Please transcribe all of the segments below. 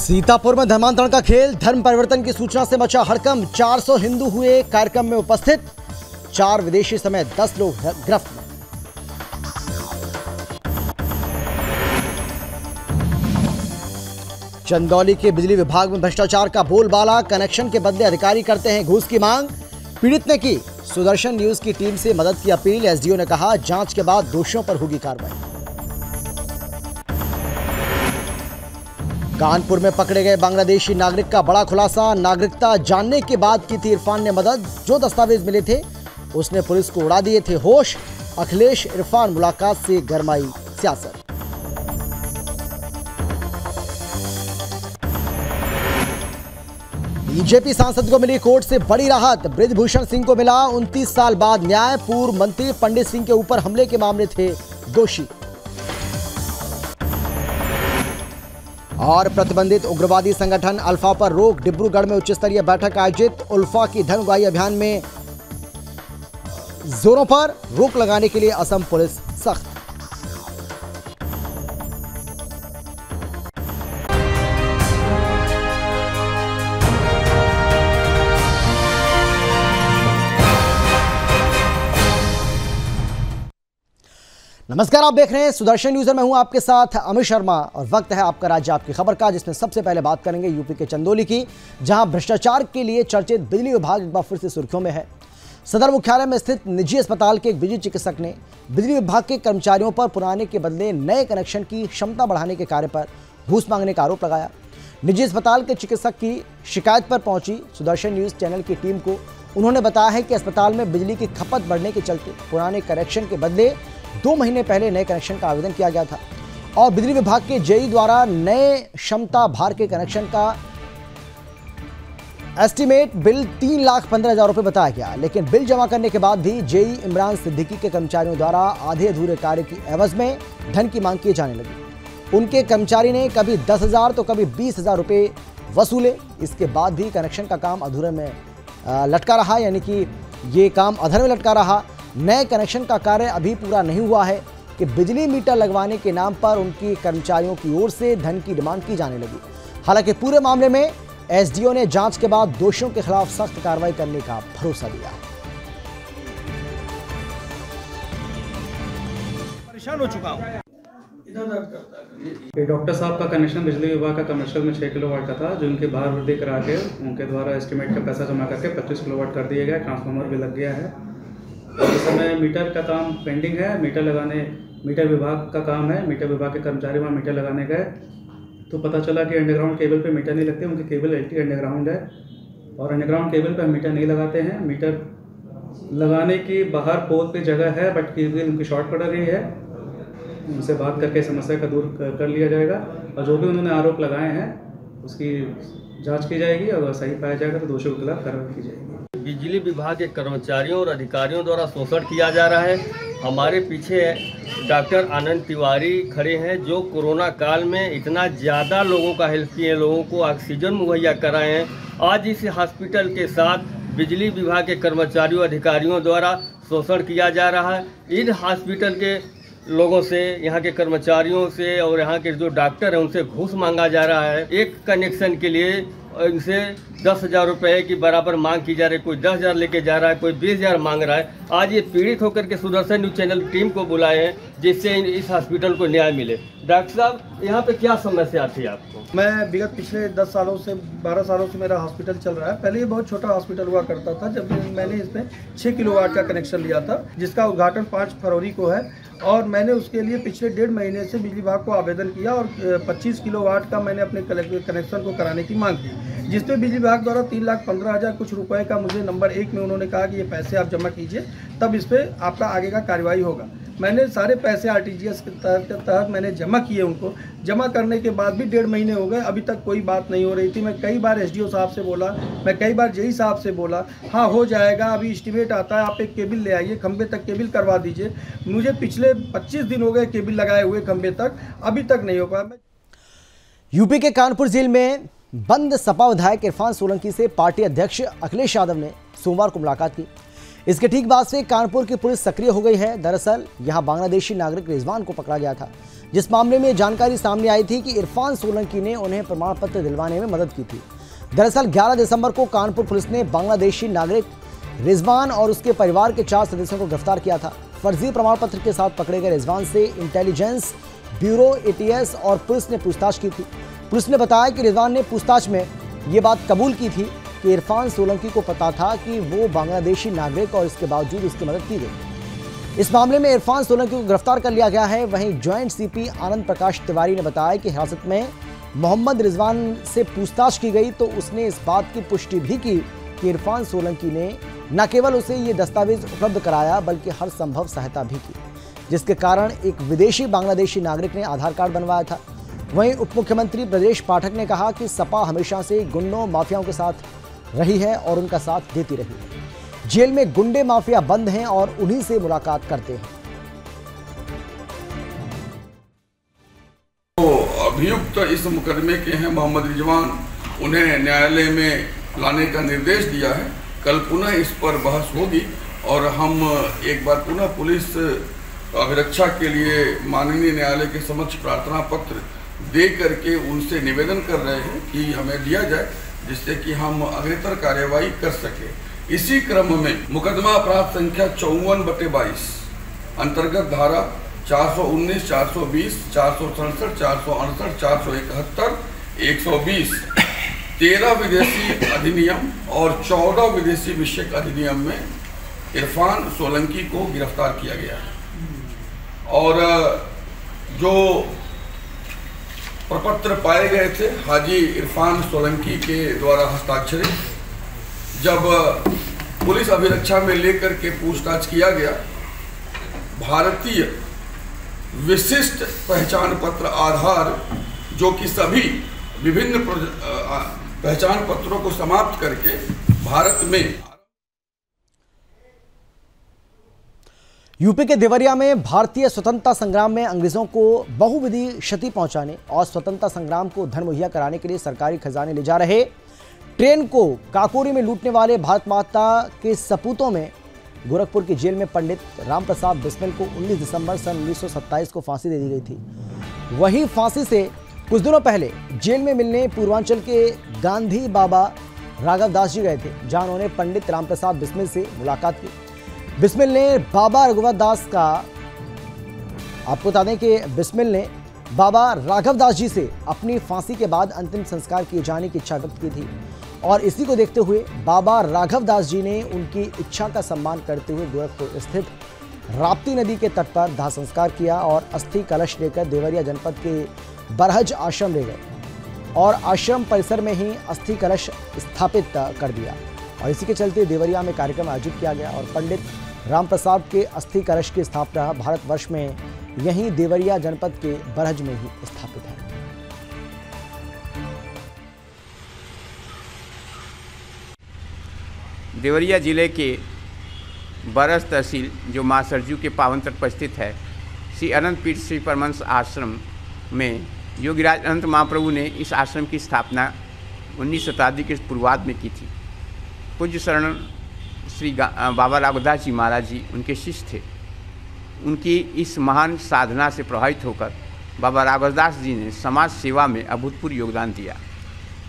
सीतापुर में धर्मांतरण का खेल, धर्म परिवर्तन की सूचना से मचा हड़कंप। 400 हिंदू हुए कार्यक्रम में उपस्थित, 4 विदेशी समेत 10 लोग गिरफ्त में। चंदौली के बिजली विभाग में भ्रष्टाचार का बोलबाला, कनेक्शन के बदले अधिकारी करते हैं घूस की मांग। पीड़ित ने की सुदर्शन न्यूज की टीम से मदद की अपील। एसडीओ ने कहा जांच के बाद दोषियों पर होगी कार्रवाई। कानपुर में पकड़े गए बांग्लादेशी नागरिक का बड़ा खुलासा, नागरिकता जानने के बाद की थी इरफान ने मदद। जो दस्तावेज मिले थे उसने पुलिस को उड़ा दिए थे होश। अखिलेश इरफान मुलाकात से गरमाई सियासत। बीजेपी सांसद को मिली कोर्ट से बड़ी राहत, बृजभूषण सिंह को मिला 29 साल बाद न्याय। पूर्व मंत्री पंडित सिंह के ऊपर हमले के मामले थे दोषी। और प्रतिबंधित उग्रवादी संगठन अल्फा पर रोक, डिब्रूगढ़ में उच्च स्तरीय बैठक आयोजित। उल्फा की धन उगाही अभियान में जोरों पर, रोक लगाने के लिए असम पुलिस सख्त। नमस्कार, आप देख रहे हैं सुदर्शन न्यूज। मैं हूं आपके साथ अमित शर्मा और वक्त है आपका राज्य आपकी खबर का, जिसमें सबसे पहले बात करेंगे यूपी के चंदौली की, जहां भ्रष्टाचार के लिए चर्चित बिजली विभाग एक बार फिर से सुर्खियों में है। सदर मुख्यालय में स्थित निजी अस्पताल के एक बिजली चिकित्सक ने बिजली विभाग के कर्मचारियों पर पुराने के बदले नए कनेक्शन की क्षमता बढ़ाने के कार्य पर घूस मांगने का आरोप लगाया। निजी अस्पताल के चिकित्सक की शिकायत पर पहुंची सुदर्शन न्यूज चैनल की टीम को उन्होंने बताया है कि अस्पताल में बिजली की खपत बढ़ने के चलते पुराने कनेक्शन के बदले 2 महीने पहले नए कनेक्शन का आवेदन किया गया था और बिजली विभाग के जेई द्वारा नए क्षमता भार के कनेक्शन का एस्टीमेट बिल 3,15,000 रुपये बताया गया। लेकिन बिल जमा करने के बाद भी जेई इमरान सिद्दीकी के कर्मचारियों द्वारा आधे अधूरे कार्य की एवज में धन की मांग की जाने लगी। उनके कर्मचारी ने कभी 10,000 तो कभी 20,000 रुपये वसूले। इसके बाद भी कनेक्शन का काम अधूरे में लटका रहा, यानी कि ये काम अधर में लटका रहा। नए कनेक्शन का कार्य अभी पूरा नहीं हुआ है कि बिजली मीटर लगवाने के नाम पर उनकी कर्मचारियों की ओर से धन की डिमांड की जाने लगी। हालांकि पूरे मामले में एसडीओ ने जांच के बाद दोषियों के खिलाफ सख्त कार्रवाई करने का भरोसा दिया है। परेशान हो चुका हूं। डॉक्टर साहब का कनेक्शन बिजली विभाग का कमर्शियल में 6 किलोवाट का था, जो उनके बाहर वृद्धि करा के उनके द्वारा एस्टीमेट का पैसा जमा करके 25 किलोवाट कर दिया गया। ट्रांसफार्मर भी लग गया है। इस समय मीटर का काम पेंडिंग है। मीटर विभाग का काम है। मीटर विभाग के कर्मचारी वहाँ मीटर लगाने गए तो पता चला कि अंडरग्राउंड केबल पे मीटर नहीं लगते। उनके केबल एलटी अंडरग्राउंड है और अंडरग्राउंड केबल पे हम मीटर नहीं लगाते हैं। मीटर लगाने की बाहर पोल पे जगह है, बट केबल उनकी शॉर्ट पड़ रही है। उनसे बात करके समस्या का दूर कर लिया जाएगा और जो भी उन्होंने आरोप लगाए हैं उसकी जाँच की जाएगी और सही पाया जाएगा तो दोषियों के खिलाफ कार्रवाई की जाएगी। बिजली विभाग के कर्मचारियों और अधिकारियों द्वारा शोषण किया जा रहा है। हमारे पीछे डॉक्टर आनंद तिवारी खड़े हैं, जो कोरोना काल में इतना ज़्यादा लोगों का हेल्प किए, लोगों को ऑक्सीजन मुहैया कराए हैं। आज इस हॉस्पिटल के साथ बिजली विभाग के कर्मचारियों अधिकारियों द्वारा शोषण किया जा रहा है। इन हॉस्पिटल के लोगों से, यहाँ के कर्मचारियों से और यहाँ के जो डॉक्टर हैं उनसे घूस मांगा जा रहा है। एक कनेक्शन के लिए इनसे 10,000 रुपये की बराबर मांग की जा रही है। कोई 10,000 लेके जा रहा है, कोई 20,000 मांग रहा है। आज ये पीड़ित होकर के सुदर्शन न्यूज चैनल टीम को बुलाए हैं जिससे इस हॉस्पिटल को न्याय मिले। डॉक्टर साहब, यहाँ पे क्या समस्या थी आपको? मैं विगत पिछले 10 सालों से 12 सालों से मेरा हॉस्पिटल चल रहा है। पहले ये बहुत छोटा हॉस्पिटल हुआ करता था। जब मैंने इसमें 6 किलोवाट का कनेक्शन लिया था, जिसका उद्घाटन 5 फरवरी को है और मैंने उसके लिए पिछले 1.5 महीने से बिजली विभाग को आवेदन किया और 25 किलोवाट का मैंने अपने कनेक्शन को कराने की मांग की, जिसपे बिजली विभाग द्वारा 3,15,000 कुछ रुपए का मुझे नंबर 1 में उन्होंने कहा कि ये पैसे आप जमा कीजिए, तब इस पर आपका आगे का कार्रवाई होगा। मैंने सारे पैसे आरटीजीएस के तहत मैंने जमा किए। उनको जमा करने के बाद भी 1.5 महीने हो गए, अभी तक कोई बात नहीं हो रही थी। मैं कई बार एसडीओ साहब से बोला, मैं कई बार जेई साहब से बोला, हाँ हो जाएगा, अभी एस्टीमेट आता है, आप एक केबल ले आइए, खंबे तक केबल करवा दीजिए। मुझे पिछले 25 दिन हो गए केबल लगाए हुए खंबे तक, अभी तक नहीं हो पाया। यूपी के कानपुर जेल में बंद सपा विधायक इरफान सोलंकी से पार्टी अध्यक्ष अखिलेश यादव ने सोमवार को मुलाकात की। इसके ठीक बाद से कानपुर की पुलिस सक्रिय हो गई है। दरअसल यहां बांग्लादेशी नागरिक रिजवान को पकड़ा गया था, जिस मामले में जानकारी सामने आई थी कि इरफान सोलंकी ने उन्हें प्रमाण पत्र दिलवाने में मदद की थी। दरअसल 11 दिसंबर को कानपुर पुलिस ने बांग्लादेशी नागरिक रिजवान और उसके परिवार के 4 सदस्यों को गिरफ्तार किया था। फर्जी प्रमाण पत्र के साथ पकड़े गए रिजवान से इंटेलिजेंस ब्यूरो ATS और पुलिस ने पूछताछ की थी। पुलिस ने बताया कि रिजवान ने पूछताछ में ये बात कबूल की थी कि इरफान सोलंकी को पता था कि वो बांग्लादेशी नागरिक और इसके बावजूद उसकी मदद की गई। इस मामले में इरफान सोलंकी को गिरफ्तार कर लिया गया है। वहीं ज्वाइंट CP आनंद प्रकाश तिवारी ने बताया कि हिरासत में मोहम्मद रिजवान से पूछताछ की गई तो उसने इस बात की पुष्टि भी की कि इरफान सोलंकी ने न केवल उसे ये दस्तावेज उपलब्ध कराया बल्कि हर संभव सहायता भी की, जिसके कारण एक विदेशी बांग्लादेशी नागरिक ने आधार कार्ड बनवाया था। वहीं उप मुख्यमंत्री ब्रजेश पाठक ने कहा कि सपा हमेशा से गुंडों माफियाओं के साथ रही है और उनका साथ देती रही है। जेल में गुंडे माफिया बंद हैं और उन्हीं से मुलाकात करते हैं। तो अभियुक्त इस मुकदमे के हैं मोहम्मद रिजवान, उन्हें न्यायालय में लाने का निर्देश दिया है। कल पुनः इस पर बहस होगी और हम एक बार पुनः पुलिस अभिरक्षा के लिए माननीय न्यायालय के समक्ष प्रार्थना पत्र दे करके उनसे निवेदन कर रहे हैं कि हमें दिया जाए, जिससे कि हम अग्रेतर कार्यवाही कर सके। इसी क्रम में मुकदमा अपराध संख्या 54/22 अंतर्गत धारा 419, 420, 467, 468, 471, 120, 13 विदेशी अधिनियम और 14 विदेशी विषयक अधिनियम में इरफान सोलंकी को गिरफ्तार किया गया है। और जो प्रपत्र पाए गए थे हाजी इरफान सोलंकी के द्वारा हस्ताक्षरित, जब पुलिस अभिरक्षा में लेकर के पूछताछ किया गया, भारतीय विशिष्ट पहचान पत्र आधार जो कि सभी विभिन्न पहचान पत्रों को समाप्त करके भारत में यूपी के देवरिया में भारतीय स्वतंत्रता संग्राम में अंग्रेजों को बहुविधि क्षति पहुंचाने और स्वतंत्रता संग्राम को धन मुहैया कराने के लिए सरकारी खजाने ले जा रहे ट्रेन को काकोरी में लूटने वाले भारत माता के सपूतों में गोरखपुर की जेल में पंडित रामप्रसाद बिस्मिल को 19 दिसंबर सन 1927 को फांसी दे दी गई थी। वहीं फांसी से कुछ दिनों पहले जेल में मिलने पूर्वांचल के गांधी बाबा राघव दास जी गए थे, जहां उन्होंने पंडित रामप्रसाद बिस्मिल से मुलाकात की। बिस्मिल ने बाबा राघव दास का आपको बता दें कि बिस्मिल ने बाबा राघव दास जी से अपनी फांसी के बाद अंतिम संस्कार किए जाने की इच्छा व्यक्त की थी और इसी को देखते हुए बाबा राघव दास जी ने उनकी इच्छा का सम्मान करते हुए गोरखपुर स्थित राप्ती नदी के तट पर दाह संस्कार किया और अस्थि कलश लेकर देवरिया जनपद के बरहज आश्रम ले गए और आश्रम परिसर में ही अस्थि कलश स्थापित कर दिया और इसी के चलते देवरिया में कार्यक्रम आयोजित किया गया और पंडित रामप्रसाद के अस्थि कलश की स्थापना भारतवर्ष में यहीं देवरिया जनपद के बरहज में ही स्थापित है। देवरिया जिले के बरस तहसील जो मां सरजू के पावन तट पर स्थित है, श्री अनंत पीठ श्री परमहंस आश्रम में योगीराज अनंत महाप्रभु ने इस आश्रम की स्थापना 19 शताब्दी के पूर्वार्ध में की थी। पूज्य शरण श्री बाबा राघवदास जी महाराज जी उनके शिष्य थे। उनकी इस महान साधना से प्रभावित होकर बाबा राघवदास जी ने समाज सेवा में अभूतपूर्व योगदान दिया।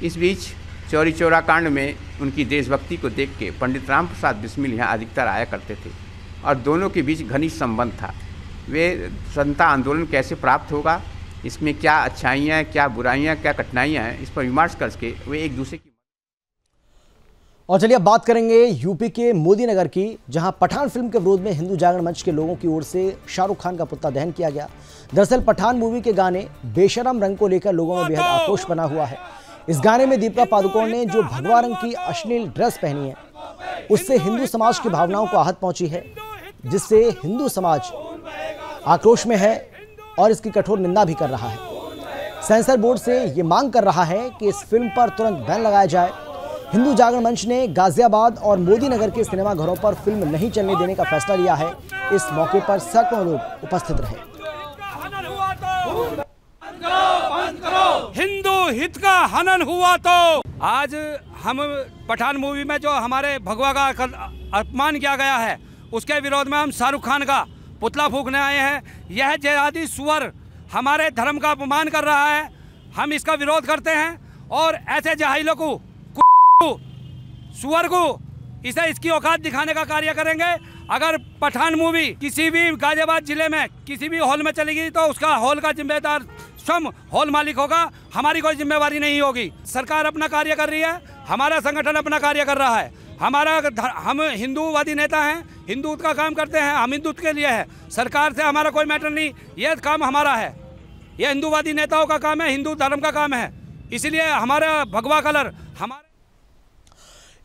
इस बीच चौरी चौरा कांड में उनकी देशभक्ति को देख के पंडित रामप्रसाद बिस्मिल यहाँ अधिकतर आया करते थे और दोनों के बीच घनिष्ठ संबंध था। वे स्वतंत्रता आंदोलन कैसे प्राप्त होगा, इसमें क्या अच्छाइयाँ हैं, क्या बुराइयाँ, क्या कठिनाइयाँ हैं, इस पर विमर्श करके वे एक दूसरे की। और चलिए अब बात करेंगे यूपी के मोदी नगर की, जहां पठान फिल्म के विरोध में हिंदू जागरण मंच के लोगों की ओर से शाहरुख खान का पुतला दहन किया गया। दरअसल पठान मूवी के गाने बेशरम रंग को लेकर लोगों में बेहद आक्रोश बना हुआ है। इस गाने में दीपिका पादुकोण ने जो भगवा रंग की अश्लील ड्रेस पहनी है, उससे हिंदू समाज की भावनाओं को आहत पहुंची है, जिससे हिंदू समाज आक्रोश में है और इसकी कठोर निंदा भी कर रहा है। सेंसर बोर्ड से ये मांग कर रहा है कि इस फिल्म पर तुरंत बैन लगाया जाए। हिंदू जागरण मंच ने गाजियाबाद और मोदी नगर के सिनेमाघरों पर फिल्म नहीं चलने देने का फैसला लिया है। इस मौके पर सैकड़ों लोग उपस्थित रहे। हिंदू हित का हनन हुआ तो आज हम पठान मूवी में जो हमारे भगवा का अपमान किया गया है, उसके विरोध में हम शाहरुख खान का पुतला फूंकने आए हैं। यह जिहादी सुअर हमारे धर्म का अपमान कर रहा है, हम इसका विरोध करते हैं और ऐसे जाहिलों को, सुअर को, इसे इसकी औकात दिखाने का कार्य करेंगे। अगर पठान मूवी किसी भी गाजियाबाद जिले में किसी भी हॉल में चलेगी तो उसका हॉल का जिम्मेदार स्वयं हॉल मालिक होगा, हमारी कोई जिम्मेवारी नहीं होगी। सरकार अपना कार्य कर रही है, हमारा संगठन अपना कार्य कर रहा है। हम हिंदूवादी नेता हैं, हिंदुत्व का काम करते हैं, हम हिंदुत्व के लिए है। सरकार से हमारा कोई मैटर नहीं, यह काम हमारा है, यह हिंदूवादी नेताओं का काम है, हिंदू धर्म का काम है। इसलिए हमारा भगवा कलर हमारे।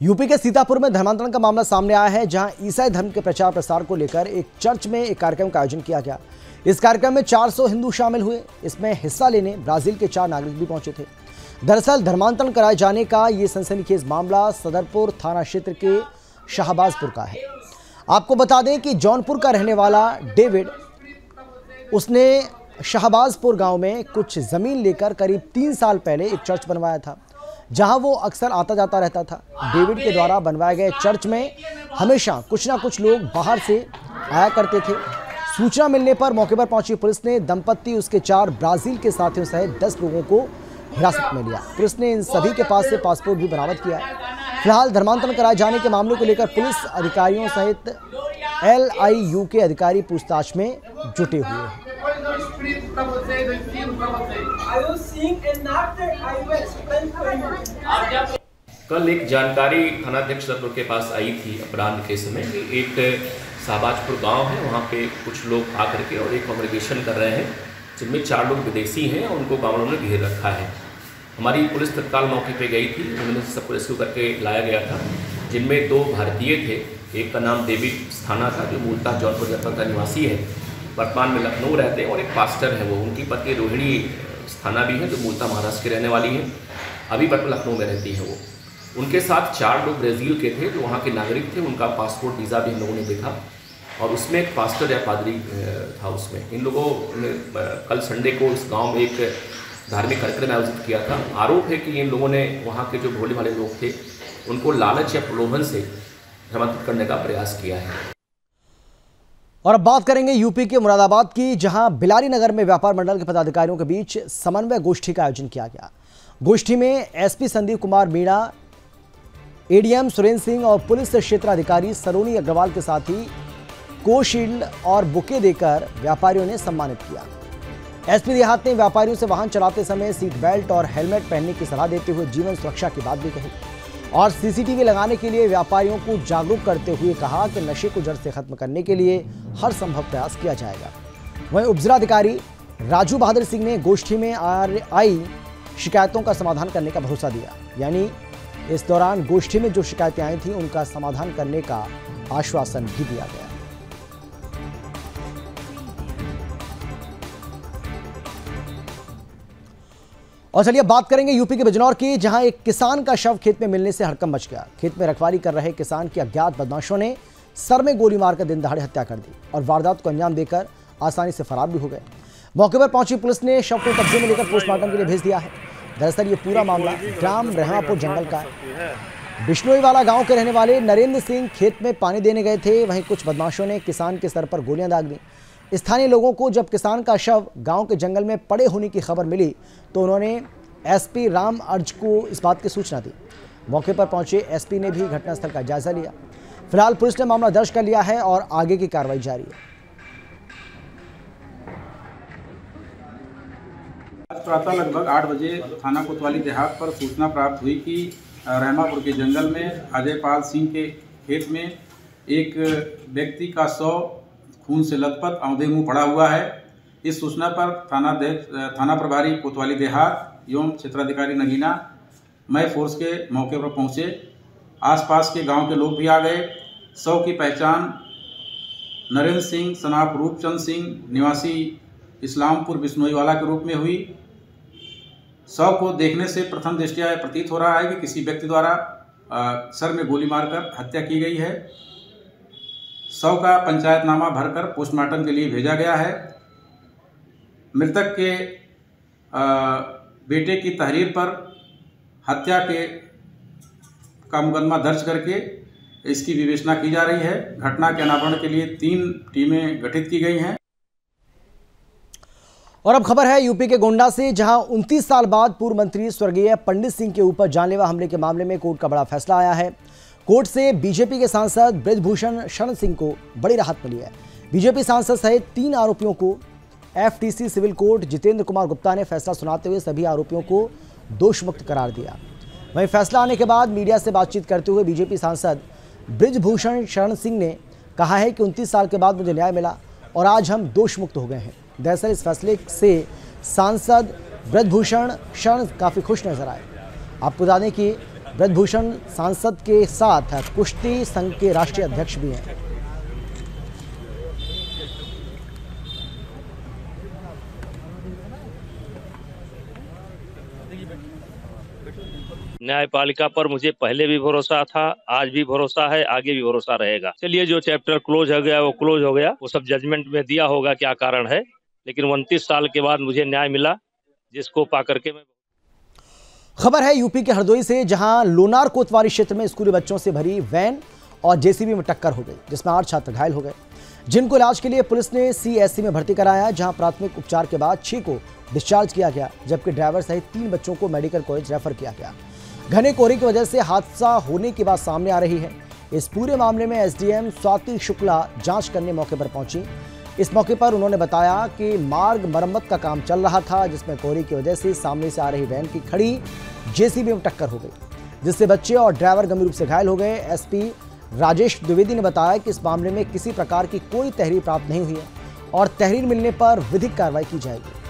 यूपी के सीतापुर में धर्मांतरण का मामला सामने आया है, जहां ईसाई धर्म के प्रचार प्रसार को लेकर एक चर्च में एक कार्यक्रम का आयोजन किया गया। इस कार्यक्रम में 400 हिंदू शामिल हुए। इसमें हिस्सा लेने ब्राजील के 4 नागरिक भी पहुंचे थे। दरअसल धर्मांतरण कराए जाने का ये सनसनीखेज मामला सदरपुर थाना क्षेत्र के शाहबाजपुर का है। आपको बता दें कि जौनपुर का रहने वाला डेविड, उसने शाहबाजपुर गांव में कुछ जमीन लेकर करीब 3 साल पहले एक चर्च बनवाया था, जहां वो अक्सर आता जाता रहता था। डेविड के द्वारा बनवाए गए चर्च में हमेशा कुछ ना कुछ लोग बाहर से आया करते थे। सूचना मिलने पर मौके पर पहुंची पुलिस ने दंपत्ति, उसके 4 ब्राजील के साथियों सहित 10 लोगों को हिरासत में लिया। पुलिस ने इन सभी के पास से पासपोर्ट भी बरामद किया है। फिलहाल धर्मांतरण कराए जाने के मामले को लेकर पुलिस अधिकारियों सहित LIU के अधिकारी पूछताछ में जुटे हुए हैं। कल एक जानकारी थानाध्यक्ष सदरपुर के पास आई थी अपराध के समय कि एक शाहबाजपुर गांव है, वहां पे कुछ लोग आकर के और एक कॉन्ग्रेगेशन कर रहे हैं, जिनमें 4 लोग विदेशी हैं और उनको गाँव ने घेर रखा है। हमारी पुलिस तत्काल मौके पे गई थी, उन्होंने सबको रेस्क्यू करके लाया गया था, जिनमें 2 भारतीय थे। एक का नाम डेविड स्थाना था, जो मूलतः जौनपुर जनपद का निवासी है, वर्तमान में लखनऊ रहते हैं, और एक पास्टर है वो, उनकी पत्नी रोहिणी स्थाना भी है, जो मूलतः महाराष्ट्र की रहने वाली है, अभी वर्तमान लखनऊ में रहती है वो। उनके साथ 4 लोग ब्राज़ील के थे, जो वहाँ के नागरिक थे। उनका पासपोर्ट वीज़ा भी हम लोगों ने देखा और उसमें एक पास्टर या पादरी था उसमें। इन लोगों ने कल संडे को इस गांव में एक धार्मिक कार्यक्रम आयोजित किया था। आरोप है कि इन लोगों ने वहाँ के जो भोले भाले लोग थे, उनको लालच या प्रलोभन से धर्मांतरित करने का प्रयास किया है। और अब बात करेंगे यूपी के मुरादाबाद की, जहां बिलारी नगर में व्यापार मंडल के पदाधिकारियों के बीच समन्वय गोष्ठी का आयोजन किया गया। गोष्ठी में SP संदीप कुमार मीणा, ADM सुरेंद्र सिंह और पुलिस क्षेत्राधिकारी सरोनी अग्रवाल के साथ ही कोशील्ड और बुके देकर व्यापारियों ने सम्मानित किया। SP देहात ने व्यापारियों से वाहन चलाते समय सीट बेल्ट और हेलमेट पहनने की सलाह देते हुए जीवन सुरक्षा की बात भी कही और CCTV लगाने के लिए व्यापारियों को जागरूक करते हुए कहा कि नशे को जड़ से खत्म करने के लिए हर संभव प्रयास किया जाएगा। वहीं उपजिलाधिकारी राजू बहादुर सिंह ने गोष्ठी में आई शिकायतों का समाधान करने का भरोसा दिया, यानी इस दौरान गोष्ठी में जो शिकायतें आई थी उनका समाधान करने का आश्वासन भी दिया गया। और चलिए बात करेंगे यूपी के बिजनौर की, जहां एक किसान का शव खेत में मिलने से हड़कंप मच गया। खेत में रखवाली कर रहे किसान की अज्ञात बदमाशों ने सर में गोली मारकर दिन दहाड़े हत्या कर दी और वारदात को अंजाम देकर आसानी से फरार भी हो गए। मौके पर पहुंची पुलिस ने शव को कब्जे में लेकर पोस्टमार्टम के लिए भेज दिया है। दरअसल ये पूरा मामला ग्राम रहमापुर जंगल का है। बिश्नोईवाला गांव के रहने वाले नरेंद्र सिंह खेत में पानी देने गए थे, वहीं कुछ बदमाशों ने किसान के सर पर गोलियां दाग दी। स्थानीय लोगों को जब किसान का शव गांव के जंगल में पड़े होने की खबर मिली तो उन्होंने SP राम अर्ज को इस बात की सूचना दी। मौके पर पहुंचे SP ने भी घटनास्थल का जायजा लिया। फिलहाल पुलिस ने मामला दर्ज कर लिया है और आगे की कार्रवाई जारी है। आज प्रातः लगभग 8 बजे थाना कोतवाली देहात पर सूचना प्राप्त हुई कि रहमापुर के जंगल में अजय पाल सिंह के खेत में एक व्यक्ति का शव खून से लथपथ औंधे मुंह पड़ा हुआ है। इस सूचना पर थाना प्रभारी कोतवाली देहात एवं क्षेत्राधिकारी नगीना मय फोर्स के मौके पर पहुंचे। आसपास के गांव के लोग भी आ गए। शव की पहचान नरेंद्र सिंह सनाफ रूपचंद सिंह निवासी इस्लामपुर बिश्नोईवाला के रूप में हुई। शव को देखने से प्रथम दृष्टया प्रतीत हो रहा है कि किसी व्यक्ति द्वारा सर में गोली मारकर हत्या की गई है। शव का पंचायतनामा भरकर पोस्टमार्टम के लिए भेजा गया है। मृतक के बेटे की तहरीर पर हत्या का मुकदमा दर्ज करके इसकी विवेचना की जा रही है। घटना के अनावरण के लिए 3 टीमें गठित की गई हैं। और अब खबर है यूपी के गोंडा से, जहां 29 साल बाद पूर्व मंत्री स्वर्गीय पंडित सिंह के ऊपर जानलेवा हमले के मामले में कोर्ट का बड़ा फैसला आया है। कोर्ट से बीजेपी के सांसद बृजभूषण शरण सिंह को बड़ी राहत मिली है। बीजेपी सांसद सहित 3 आरोपियों को FTC civil court Jitendra Kumar Gupta ने फैसला सुनाते हुए सभी आरोपियों को दोषमुक्त करार दिया। वहीं फैसला आने के बाद मीडिया से बातचीत करते हुए बीजेपी सांसद बृजभूषण शरण सिंह ने कहा है कि 29 साल के बाद मुझे न्याय मिला और आज हम दोषमुक्त हो गए हैं। दरअसल इस फैसले से सांसद बृजभूषण शरण काफ़ी खुश नजर आए। आपको बता दें कि बृजभूषण सांसद के साथ कुश्ती संघ के राष्ट्रीय अध्यक्ष भी हैं। न्यायपालिका पर मुझे पहले भी भरोसा था, आज भी भरोसा है, आगे भी भरोसा रहेगा। चलिए, जो चैप्टर क्लोज हो गया वो क्लोज हो गया, वो सब जजमेंट में दिया होगा क्या कारण है, लेकिन 29 साल के बाद मुझे न्याय मिला, जिसको पा करके मैं। खबर है यूपी के हरदोई से, जहां लोनार कोतवाली क्षेत्र में स्कूली बच्चों से भरी वैन और जेसीबी में टक्कर हो गई, जिसमें 8 छात्र घायल हो गए, जिनको इलाज के लिए पुलिस ने सीएससी में भर्ती कराया, जहां प्राथमिक उपचार के बाद 6 को डिस्चार्ज किया गया, जबकि ड्राइवर सहित 3 बच्चों को मेडिकल कॉलेज रेफर किया गया। घने कोहरे की वजह से हादसा होने की बात सामने आ रही है। इस पूरे मामले में एसडीएम स्वाति शुक्ला जांच करने मौके पर पहुंची। इस मौके पर उन्होंने बताया कि मार्ग मरम्मत का काम चल रहा था, जिसमें कोहरे की वजह से सामने से आ रही वैन की खड़ी जेसीबी में टक्कर हो गई, जिससे बच्चे और ड्राइवर गंभीर रूप से घायल हो गए। एसपी राजेश द्विवेदी ने बताया कि इस मामले में किसी प्रकार की कोई तहरीर प्राप्त नहीं हुई है और तहरीर मिलने पर विधिक कार्रवाई की जाएगी।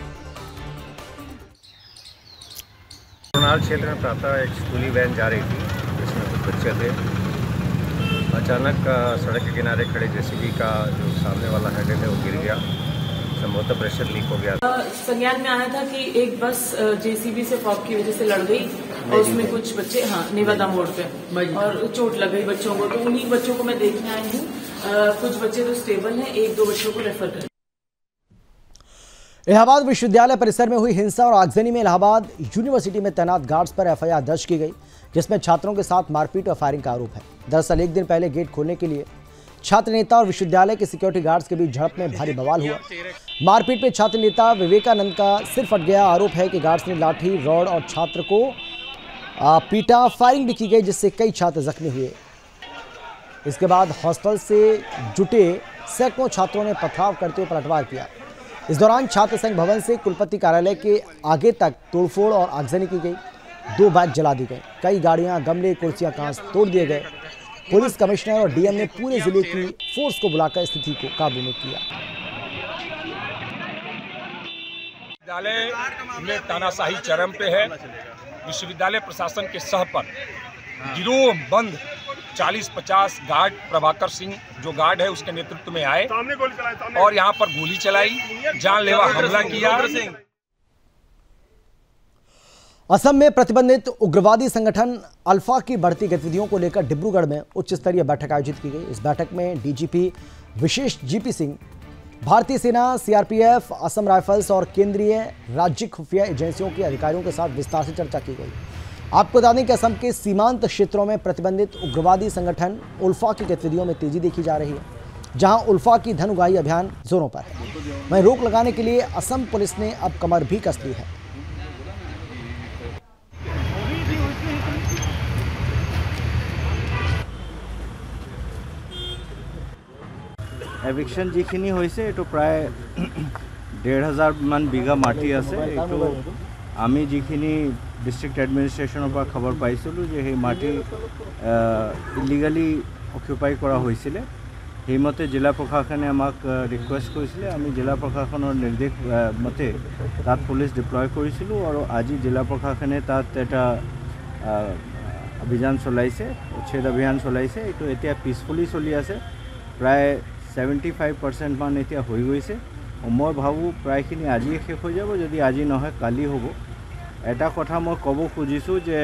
लोनार क्षेत्र में प्रातः एक स्कूली वैन जा रही थी, जिसमें कुछ बच्चे थे। अचानक सड़क के किनारे खड़े जेसीबी का जो सामने वाला हैंडल है वो गिर गया, संभवतः प्रेशर लीक हो गया। संज्ञान में आया था कि एक बस जेसीबी से फॉग की वजह से लड़ गई और उसमें कुछ बच्चे नेवादा मोड़ पे और चोट लग गई बच्चों को, तो उन्हीं बच्चों को मैं देखने आई हूँ। कुछ बच्चे तो स्टेबल हैं, 1-2 बच्चों को रेफर कर। इलाहाबाद विश्वविद्यालय परिसर में हुई हिंसा और आगजनी में इलाहाबाद यूनिवर्सिटी में तैनात गार्ड्स पर एफआईआर दर्ज की गई, जिसमें छात्रों के साथ मारपीट और फायरिंग का आरोप है। दरअसल एक दिन पहले गेट खोलने के लिए छात्र नेता और विश्वविद्यालय के सिक्योरिटी गार्ड्स के बीच झड़प में भारी बवाल हुआ। मारपीट में छात्र नेता विवेकानंद का सिर फट गया। आरोप है कि गार्ड्स ने लाठी, रॉड और छात्र को पीटा, फायरिंग भी की गई, जिससे कई छात्र जख्मी हुए। इसके बाद हॉस्टल से जुटे सैकड़ों छात्रों ने पथराव करते हुए पलटवार किया। इस दौरान छात्र संघ भवन से कुलपति कार्यालय के आगे तक तोड़फोड़ और आगजनी की गई। 2 बाइक जला दी गई, कई गाड़ियां, गमले, कुर्सियां, कांच तोड़ दिए गए। पुलिस कमिश्नर और डीएम ने पूरे जिले की फोर्स को बुलाकर स्थिति को काबू में किया। विश्वविद्यालय में तानाशाही चरम पे है। विश्वविद्यालय प्रशासन के सह पर गिरोह बंद 40-50 गार्ड, प्रभाकर सिंह जो गार्ड है उसके नेतृत्व में आए और यहाँ पर गोली चलाई, जानलेवा हमला किया। असम में प्रतिबंधित उग्रवादी संगठन अल्फा की बढ़ती गतिविधियों को लेकर डिब्रूगढ़ में उच्च स्तरीय बैठक आयोजित की गई। इस बैठक में डीजीपी विशेष जीपी सिंह, भारतीय सेना, सीआरपीएफ, असम राइफल्स और केंद्रीय राज्य खुफिया एजेंसियों के अधिकारियों के साथ विस्तार से चर्चा की गई। आपको बता दें कि असम के सीमांत क्षेत्रों में प्रतिबंधित उग्रवादी संगठन उल्फा की गतिविधियों में तेजी देखी जा रही है, जहां उल्फा की धन उगाही अभियान जोरों पर है। वहीं रोक लगाने के लिए असम पुलिस ने अब कमर भी कस ली है। এভিকশন যিখিনি হৈছে এইটো প্ৰায় 1,500 মান বিঘা মাটি আছে। এইটো আমি যিখিনি ডিষ্ট্ৰিক্ট এডমিনিষ্ট্ৰেশ্যনৰ পৰা খবৰ পাইছিলোঁ যে সেই মাটি ইলিগালি অকুপাই কৰা হৈছিলে। সেইমতে জিলা প্ৰশাসনে আমাক ৰিকুৱেষ্ট কৰিছিলে, আমি জিলা প্ৰশাসনৰ নিৰ্দেশ মতে তাত পুলিচ ডিপ্লয় কৰিছিলোঁ আৰু আজি জিলা প্ৰশাসনে তাত এটা অভিযান চলাইছে, উচ্ছেদ অভিযান চলাইছে। এইটো এতিয়া পিছফুলি চলি আছে, প্ৰায় 75% মান এতিয়া হৈ গৈছে। মই ভাবোঁ প্ৰায়খিনি আজিয়ে শেষ হৈ যাব, যদি আজি নহয় কালি হ'ব। এটা কথা মই ক'ব খুজিছোঁ যে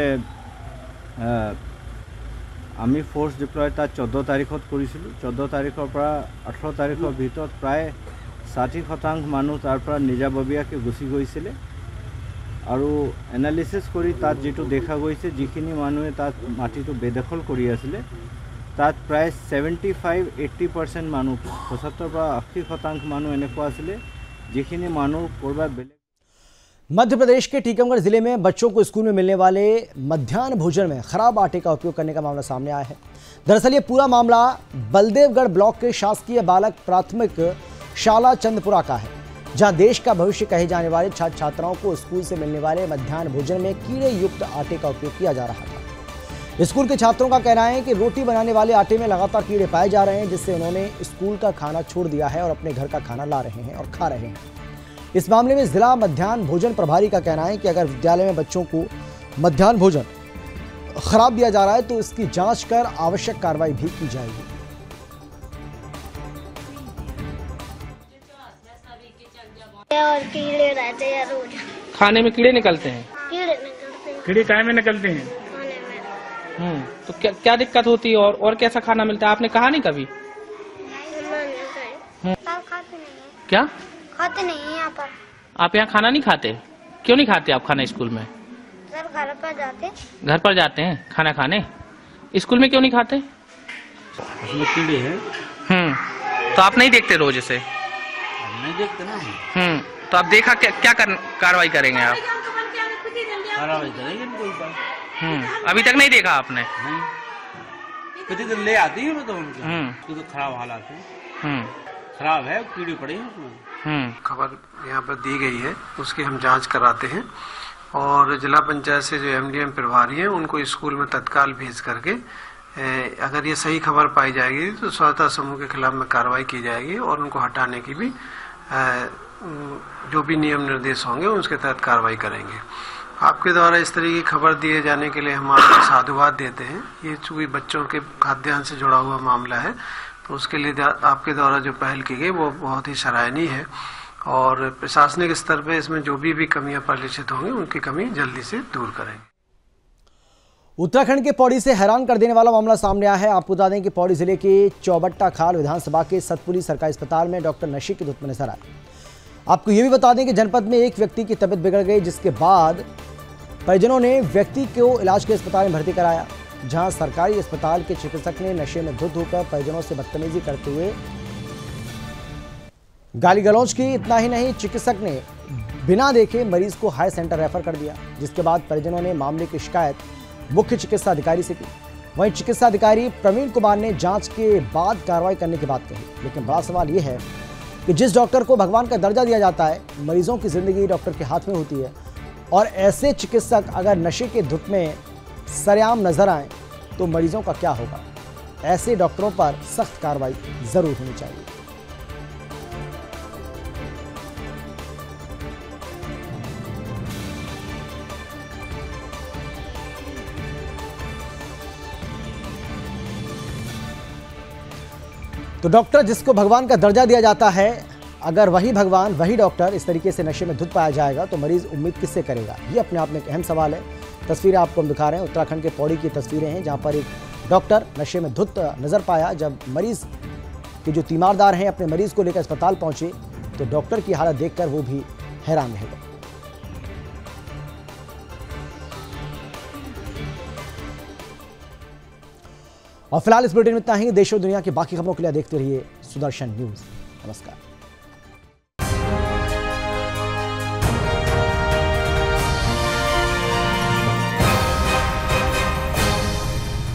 আমি ফ'ৰ্চ ডিপ্লয় তাত 14 তাৰিখত কৰিছিলোঁ। 14 তাৰিখৰ পৰা 18 তাৰিখৰ ভিতৰত প্ৰায় 60% মানুহ তাৰ পৰা নিজাববীয়াকৈ গুচি গৈছিলে আৰু এনালিচিছ কৰি তাত যিটো দেখা গৈছে, যিখিনি মানুহে তাত মাটিটো বেদখল কৰি আছিলে তাত প্ৰায় 75-80% মানুহ 75-80% মানুহ এনেকুৱা আছিলে যিখিনি মানুহ কৰবাত বেলেগ। मध्य प्रदेश के टीकमगढ़ जिले में बच्चों को स्कूल में मिलने वाले मध्याह्न भोजन में खराब आटे का उपयोग करने का मामला सामने आया है। दरअसल ये पूरा मामला बलदेवगढ़ ब्लॉक के शासकीय बालक प्राथमिक शाला चंदपुरा का है, जहां देश का भविष्य कहे जाने वाले छात्र छात्राओं को स्कूल से मिलने वाले मध्याह्न भोजन में कीड़े युक्त आटे का उपयोग किया जा रहा था। स्कूल के छात्रों का कहना है कि रोटी बनाने वाले आटे में लगातार कीड़े पाए जा रहे हैं, जिससे उन्होंने स्कूल का खाना छोड़ दिया है और अपने घर का खाना ला रहे हैं और खा रहे हैं। इस मामले में जिला मध्याह्न भोजन प्रभारी का कहना है कि अगर विद्यालय में बच्चों को मध्याह्न भोजन खराब दिया जा रहा है तो इसकी जांच कर आवश्यक कार्रवाई भी की जाएगी। और कीड़े रहते हैं रोज खाने में कीड़े निकलते हैं। कीड़े काय में निकलते हैं? खाने में। तो क्या दिक्कत होती है और कैसा खाना मिलता है? आपने कहा नहीं कभी? खाते नहीं। क्या खाते नहीं है यहाँ पर? आप यहाँ खाना नहीं खाते? क्यों नहीं खाते आप खाना स्कूल में? सर घर पर जाते हैं खाना खाने, स्कूल में क्यों नहीं खाते? उसमें कीड़े हैं। तो आप नहीं देखते रोज इसे? नहीं देखते ना। तो आप देखा क्या कार्रवाई करेंगे आप? कार्रवाई करेंगे कोई बात। अभी तक नहीं देखा आपने? नहीं, प्रतिदिन ले आती है तो खराब हालात है, खराब है, कीड़े पड़े हैं उसमें। खबर यहाँ पर दी गई है, उसकी हम जांच कराते हैं और जिला पंचायत से जो एमडीएम प्रभारी हैं उनको स्कूल में तत्काल भेज करके अगर ये सही खबर पाई जाएगी तो स्वतः समूह के खिलाफ में कार्रवाई की जाएगी और उनको हटाने की भी जो भी नियम निर्देश होंगे उसके तहत कार्रवाई करेंगे। आपके द्वारा इस तरह की खबर दिए जाने के लिए हम आपको साधुवाद देते हैं। ये चूंकि बच्चों के खाद्यान्न से जुड़ा हुआ मामला है तो उसके लिए आपके द्वारा जो पहल की गई वो बहुत ही सराहनीय है और प्रशासनिक स्तर पर इसमें जो भी कमियां परिलक्षित होंगी उनकी कमी जल्दी से दूर करेंगे। उत्तराखंड के पौड़ी से हैरान कर देने वाला मामला सामने आया है। आपको बता दें कि पौड़ी जिले के चौबट्टा खाल विधानसभा के सतपुली सरकारी अस्पताल में डॉक्टर नशे की धुत में नजर आए। आपको यह भी बता दें कि जनपद में एक व्यक्ति की तबीयत बिगड़ गई, जिसके बाद परिजनों ने व्यक्ति को इलाज के अस्पताल में भर्ती कराया, जहां सरकारी अस्पताल के चिकित्सक ने नशे में धुत होकर परिजनों से बदतमीजी करते हुए गाली गलौज की। इतना ही नहीं, चिकित्सक ने बिना देखे मरीज को हाई सेंटर रेफर कर दिया, जिसके बाद परिजनों ने मामले की शिकायत मुख्य चिकित्सा अधिकारी से की। वहीं चिकित्सा अधिकारी प्रवीण कुमार ने जांच के बाद कार्रवाई करने की बात कही, लेकिन बड़ा सवाल यह है कि जिस डॉक्टर को भगवान का दर्जा दिया जाता है, मरीजों की जिंदगी डॉक्टर के हाथ में होती है और ऐसे चिकित्सक अगर नशे के धुत में सरेआम नजर आए तो मरीजों का क्या होगा। ऐसे डॉक्टरों पर सख्त कार्रवाई जरूर होनी चाहिए। तो डॉक्टर जिसको भगवान का दर्जा दिया जाता है, अगर वही भगवान वही डॉक्टर इस तरीके से नशे में धुत पाया जाएगा तो मरीज उम्मीद किससे करेगा, ये अपने आप में एक अहम सवाल है। तस्वीरें आपको हम दिखा रहे हैं, उत्तराखंड के पौड़ी की तस्वीरें हैं, जहां पर एक डॉक्टर नशे में धुत नजर पाया। जब मरीज के जो तीमारदार हैं अपने मरीज को लेकर अस्पताल पहुंचे तो डॉक्टर की हालत देखकर वो भी हैरान रह गए। और फिलहाल इस बुलेटिन में इतना ही। देश और दुनिया की बाकी खबरों के लिए देखते रहिए सुदर्शन न्यूज। नमस्कार।